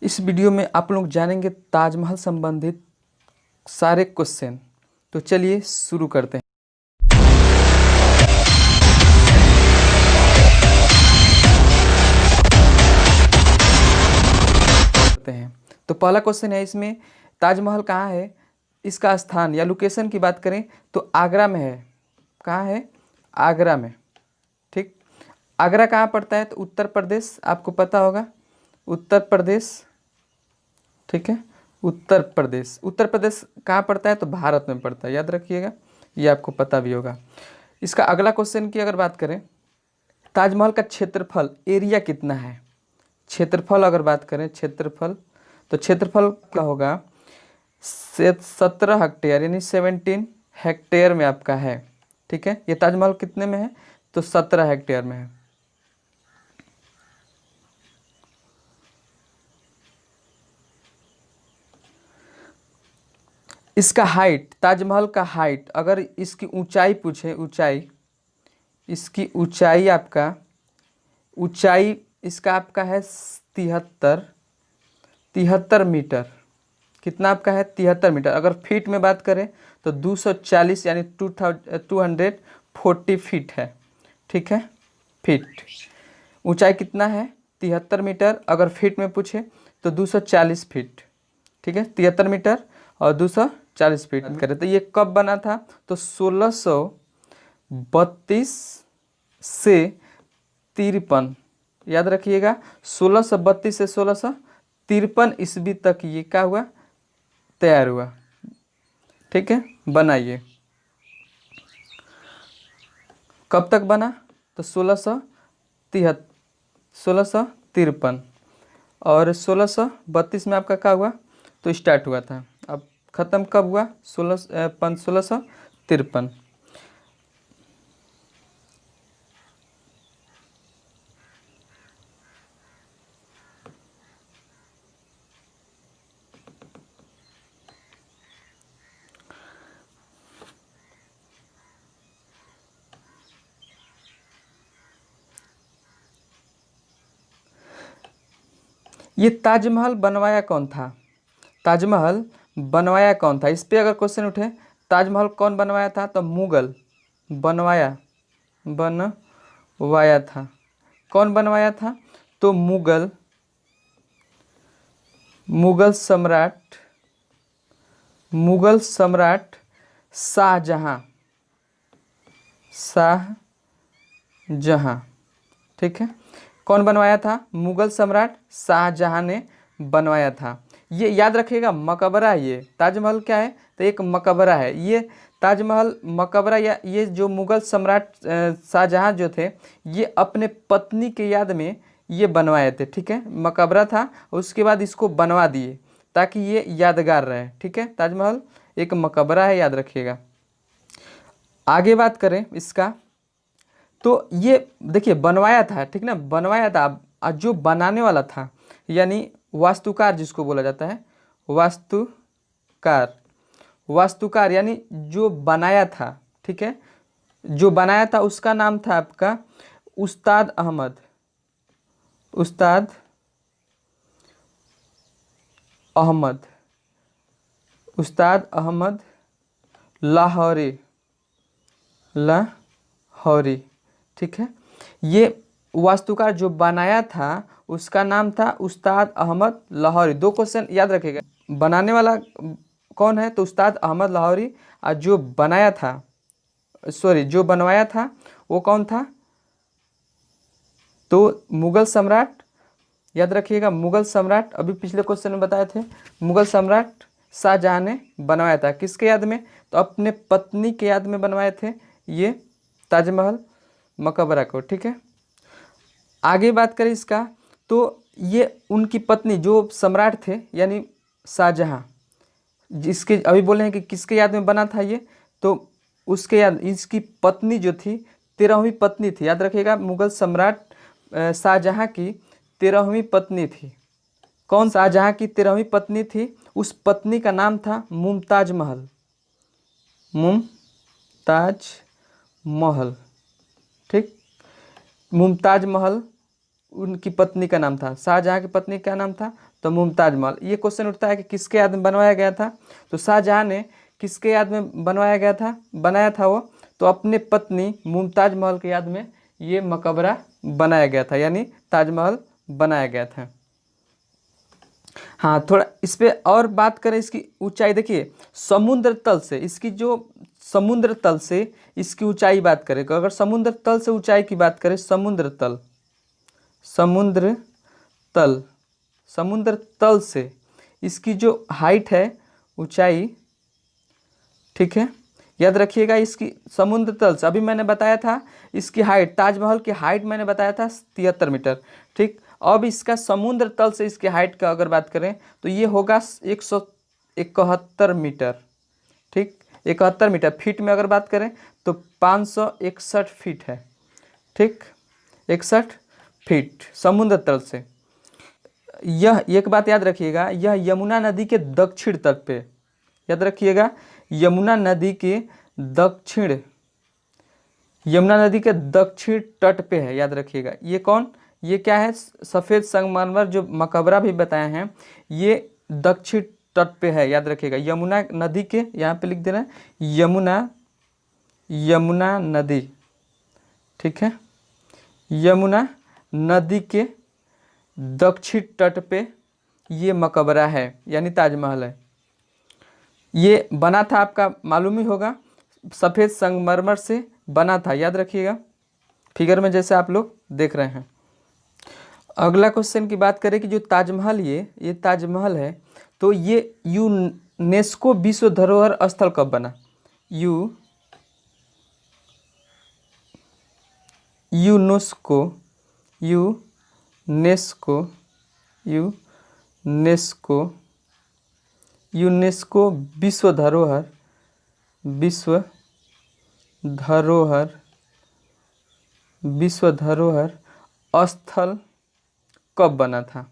इस वीडियो में आप लोग जानेंगे ताजमहल संबंधित सारे क्वेश्चन। तो चलिए शुरू करते हैं। तो पहला क्वेश्चन है इसमें, ताजमहल कहाँ है? इसका स्थान या लोकेशन की बात करें तो आगरा में है। कहाँ है? आगरा में। ठीक, आगरा कहाँ पड़ता है? तो उत्तर प्रदेश, आपको पता होगा उत्तर प्रदेश। ठीक है, उत्तर प्रदेश। उत्तर प्रदेश कहाँ पड़ता है? तो भारत में पड़ता है, याद रखिएगा, ये आपको पता भी होगा। इसका अगला क्वेश्चन की अगर बात करें, ताजमहल का क्षेत्रफल एरिया कितना है? क्षेत्रफल अगर बात करें, क्षेत्रफल, तो क्षेत्रफल क्या होगा? 17 हेक्टेयर, यानी 17 हेक्टेयर में आपका है। ठीक है, ये ताजमहल कितने में है? तो 17 हेक्टेयर में है। इसका हाइट, ताजमहल का हाइट, अगर इसकी ऊंचाई पूछे, ऊंचाई, इसकी ऊंचाई आपका, ऊंचाई इसका आपका है 73 मीटर। कितना आपका है? 73 मीटर। अगर फीट में बात करें तो 240 यानी 240 फीट है। ठीक है, फीट। ऊंचाई कितना है? 73 मीटर। अगर फीट में पूछे तो 240 फीट। ठीक है, 73 मीटर और 240 फीट करें तो ये कब बना था? तो 1632 से 53, याद रखिएगा, 1632 से 1653 ईस्वी तक ये क्या हुआ? तैयार हुआ। ठीक है, बनाइए। कब तक बना? तो 1653 और 1632 में आपका क्या हुआ? तो स्टार्ट हुआ था। अब ख़त्म कब हुआ? 1653। ये ताजमहल बनवाया कौन था? ताजमहल बनवाया कौन था? इस पे अगर क्वेश्चन उठे, ताजमहल कौन बनवाया था? तो मुगल बनवाया था। कौन बनवाया था? तो मुगल सम्राट शाहजहां। ठीक है, कौन बनवाया था? मुगल सम्राट शाहजहां ने बनवाया था। ये याद रखिएगा, मकबरा है ये। ताजमहल क्या है? तो एक मकबरा है ये। ताजमहल मकबरा, या ये जो मुगल सम्राट शाहजहां जो थे, ये अपने पत्नी के याद में ये बनवाए थे। ठीक है, मकबरा था, उसके बाद इसको बनवा दिए ताकि ये यादगार रहे। ठीक है, ताजमहल एक मकबरा है, याद रखिएगा। आगे बात करें इसका, तो ये देखिए बनवाया था, ठीक ना, बनवाया था। अब जो बनाने वाला था, यानी वास्तुकार जिसको बोला जाता है, वास्तुकार यानी जो बनाया था। ठीक है, जो बनाया था उसका नाम था आपका उस्ताद अहमद लाहौरी। ठीक है, ये वास्तुकार जो बनाया था उसका नाम था उस्ताद अहमद लाहौरी। दो क्वेश्चन याद रखिएगा, बनाने वाला कौन है? तो उस्ताद अहमद लाहौरी। और जो बनाया था, जो बनवाया था वो कौन था? तो मुगल सम्राट, याद रखिएगा, मुगल सम्राट। अभी पिछले क्वेश्चन में बताए थे, मुगल सम्राट शाहजहां ने बनवाया था। किसके याद में? तो अपने पत्नी के याद में बनवाए थे ये ताजमहल मकबरा को। ठीक है, आगे बात करें इसका, तो ये उनकी पत्नी जो सम्राट थे, यानी शाहजहां, जिसके अभी बोले हैं कि किसके याद में बना था ये, तो उसके याद, इसकी पत्नी जो थी 13वीं पत्नी थी। याद रखिएगा, मुगल सम्राट शाहजहां की 13वीं पत्नी थी। कौन? शाहजहां की 13वीं पत्नी थी। उस पत्नी का नाम था मुमताज महल। ठीक, मुमताज महल उनकी पत्नी का नाम था। शाहजहां की पत्नी का नाम था, तो तो मुमताज महल। ये क्वेश्चन उठता है कि किसके याद में बनवाया गया था, तो शाहजहां ने किसके याद में बनवाया गया था, बनाया था वो, तो अपने पत्नी मुमताज महल के याद में ये मकबरा बनाया गया था, यानी ताजमहल बनाया गया था। हाँ, थोड़ा इस पे और बात करें, इसकी ऊंचाई देखिए, समुद्र तल से इसकी जो समुद्र तल से इसकी ऊंचाई बात करें, अगर समुद्र तल से ऊंचाई की बात करें, समुद्र तल समुद्र तल से इसकी जो हाइट है, ऊंचाई, ठीक है, याद रखिएगा इसकी समुद्र तल से, अभी मैंने बताया था इसकी हाइट, ताजमहल की हाइट मैंने बताया था 73 मीटर, ठीक। अब इसका समुद्र तल से इसकी हाइट का अगर बात करें तो ये होगा 171 मीटर, ठीक, 71 मीटर। फीट में अगर बात करें तो 561 फीट है, ठीक, 61 फीट समुद्र तल से। यह एक बात याद रखिएगा, यह यमुना नदी के दक्षिण तट पे, याद रखिएगा, यमुना नदी के दक्षिण तट पे है, याद रखिएगा। ये कौन, ये क्या है, सफ़ेद संगमरमर जो मकबरा भी बताए हैं, ये दक्षिण तट पे है, याद रखिएगा। यमुना नदी के, यहाँ पे लिख देना यमुना नदी, ठीक है, यमुना नदी के दक्षिण तट पे ये मकबरा है, यानी ताजमहल है। ये बना था, आपका मालूम ही होगा, सफ़ेद संगमरमर से बना था, याद रखिएगा, फिगर में जैसे आप लोग देख रहे हैं। अगला क्वेश्चन की बात करें कि जो ताजमहल, ये ताजमहल है, तो ये यूनेस्को विश्व धरोहर स्थल कब बना? यूनेस्को विश्व धरोहर स्थल कब बना था,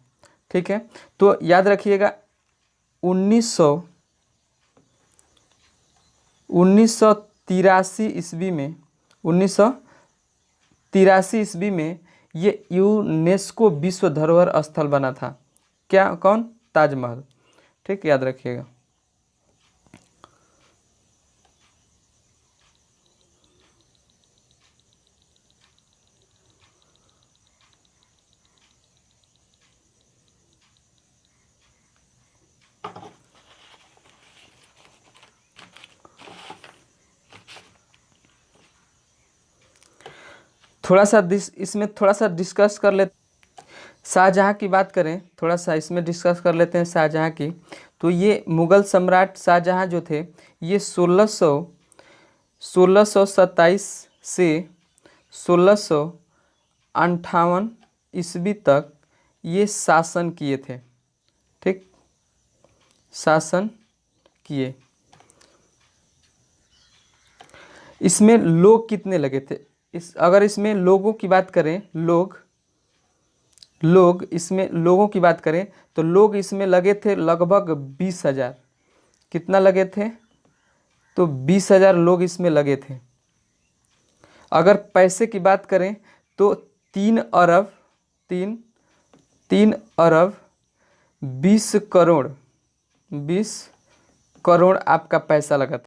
ठीक है। तो याद रखिएगा 1983 ईस्वी में, 1983 ईस्वी में ये यूनेस्को विश्व धरोहर स्थल बना था। क्या, कौन? ताजमहल, ठीक, याद रखिएगा। थोड़ा सा इसमें थोड़ा सा डिस्कस कर ले, शाहजहाँ की बात करें, थोड़ा सा इसमें डिस्कस कर लेते हैं शाहजहाँ की। तो ये मुग़ल सम्राट शाहजहाँ जो थे, ये 1627 से 1658 ईस्वी तक ये शासन किए थे, ठीक, शासन किए। इसमें लोग कितने लगे थे, अगर इसमें लोगों की बात करें, इसमें लोगों की बात करें तो लोग इसमें लगे थे लगभग 20,000। कितना लगे थे? तो 20,000 लोग इसमें लगे थे। अगर पैसे की बात करें तो 3 अरब 20 करोड़ आपका पैसा लगा था।